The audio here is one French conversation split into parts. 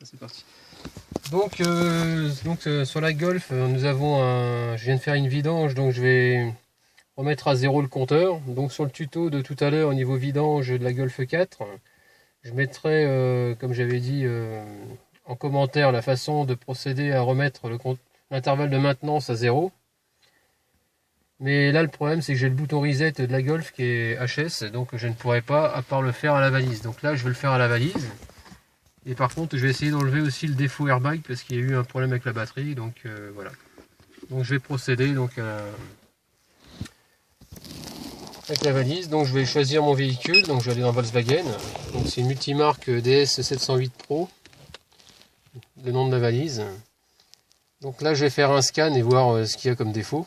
C'est parti. Donc, sur la Golf, nous avons je viens de faire une vidange, donc je vais remettre à zéro le compteur. Donc sur le tuto de tout à l'heure au niveau vidange de la Golf 4, je mettrai, comme j'avais dit, en commentaire la façon de procéder à remettre l'intervalle de maintenance à zéro. Mais là le problème c'est que j'ai le bouton reset de la Golf qui est HS, donc je ne pourrai pas à part le faire à la valise. Donc là je vais le faire à la valise. Et par contre, je vais essayer d'enlever aussi le défaut airbag parce qu'il y a eu un problème avec la batterie. Donc voilà. Donc je vais procéder avec la valise. Donc je vais choisir mon véhicule. Donc je vais aller dans Volkswagen. Donc c'est une multimarque DS 708 Pro. Le nom de la valise. Donc là, je vais faire un scan et voir ce qu'il y a comme défaut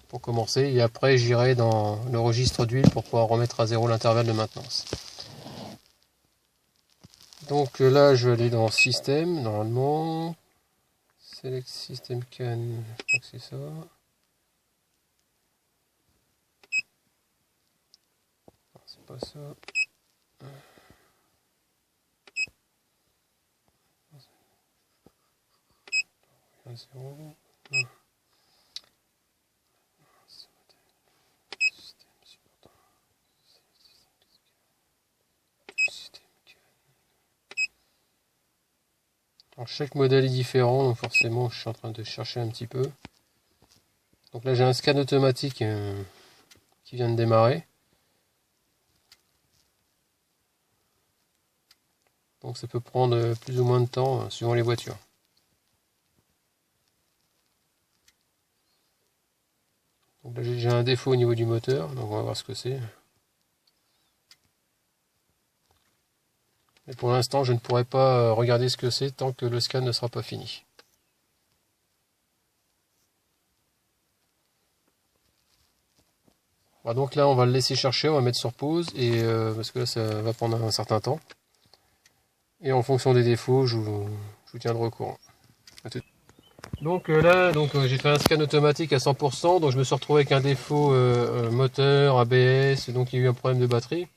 pour commencer. Et après, j'irai dans le registre d'huile pour pouvoir remettre à zéro l'intervalle de maintenance. Donc là, je vais aller dans Système, normalement. Select System Can, je crois que c'est ça. C'est pas ça. Alors, chaque modèle est différent, donc forcément je suis en train de chercher un petit peu. Donc là j'ai un scan automatique qui vient de démarrer. Donc ça peut prendre plus ou moins de temps suivant les voitures. Donc là j'ai un défaut au niveau du moteur, donc on va voir ce que c'est. Mais pour l'instant je ne pourrai pas regarder ce que c'est tant que le scan ne sera pas fini. Voilà, donc là on va le laisser chercher, on va mettre sur pause et parce que là ça va prendre un certain temps. Et en fonction des défauts, je vous tiendrai au courant. Donc là, j'ai fait un scan automatique à 100%, donc je me suis retrouvé avec un défaut moteur, ABS, donc il y a eu un problème de batterie.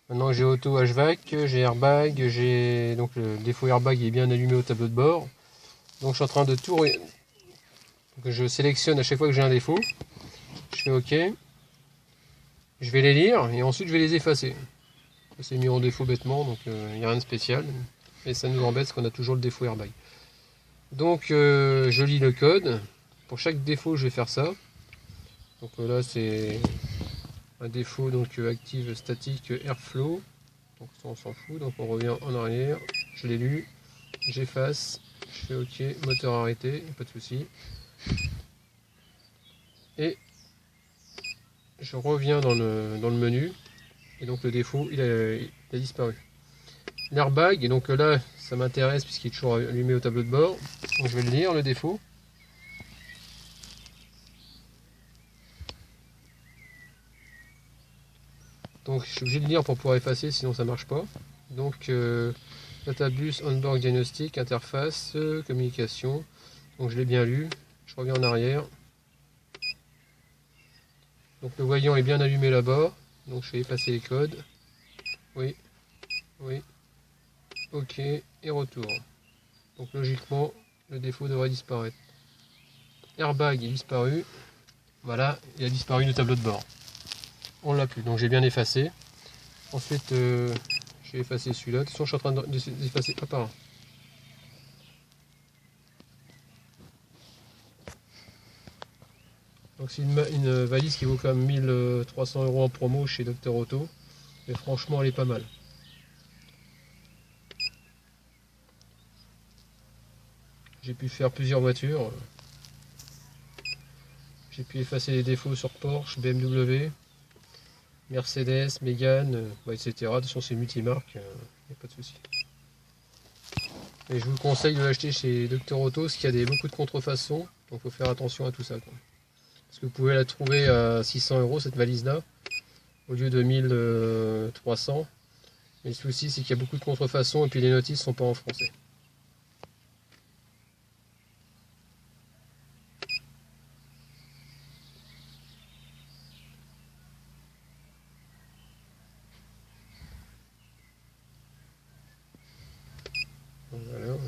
Maintenant j'ai auto HVAC, j'ai airbag, j'ai donc le défaut airbag est bien allumé au tableau de bord. Donc je suis en train de tout, donc je sélectionne à chaque fois que j'ai un défaut, je fais OK, je vais les lire et ensuite je vais les effacer. C'est mis en défaut bêtement, donc il n'y a rien de spécial, et ça nous embête parce qu'on a toujours le défaut airbag. Donc je lis le code. Pour chaque défaut, je vais faire ça. Donc là, c'est un défaut donc active statique airflow. Donc ça, on s'en fout. Donc on revient en arrière. Je l'ai lu. J'efface. Je fais OK. Moteur arrêté. Pas de souci. Et je reviens dans le menu. Et donc le défaut, il a disparu. L'airbag. Et donc là, ça m'intéresse puisqu'il est toujours allumé au tableau de bord. Donc je vais le lire, le défaut. Donc je suis obligé de lire pour pouvoir effacer, sinon ça marche pas. Donc Databus, onboard diagnostic, interface, communication. Donc je l'ai bien lu. Je reviens en arrière. Donc le voyant est bien allumé là-bas. Donc je vais effacer les codes. Oui, oui. OK. Et retour. Donc logiquement, le défaut devrait disparaître. Airbag est disparu. Voilà, il a disparu du tableau de bord. On l'a plus. Donc j'ai bien effacé. Ensuite, j'ai effacé celui-là. De toute façon, je suis en train d'effacer un par un. Donc c'est une valise qui vaut quand même 1300 € en promo chez Docteur Auto. Mais franchement, elle est pas mal. J'ai pu faire plusieurs voitures. J'ai pu effacer les défauts sur Porsche, BMW, Mercedes, Mégane, etc. De toute façon, c'est multimarque, il n'y a pas de souci. Et je vous conseille de l'acheter chez Docteur Auto, parce qu'il y a beaucoup de contrefaçons. Donc il faut faire attention à tout ça, quoi. Parce que vous pouvez la trouver à 600 € cette valise-là, au lieu de 1300. Mais le souci, c'est qu'il y a beaucoup de contrefaçons et puis les notices ne sont pas en français. Voilà.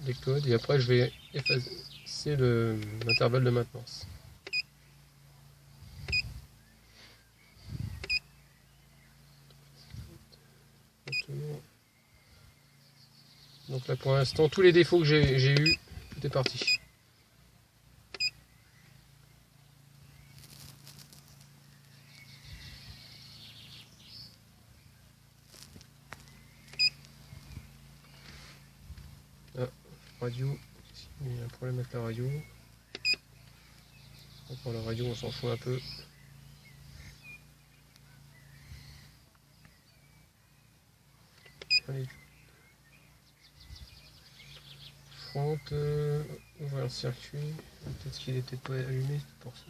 les codes et après je vais effacer l'intervalle de maintenance. Donc là pour l'instant tous les défauts que j'ai eu, tout est parti. Ah, radio, il y a un problème avec la radio. Donc pour la radio on s'en fout un peu. Allez. Front, ouvrir le circuit. Peut-être qu'il est peut-être pas allumé pour ça.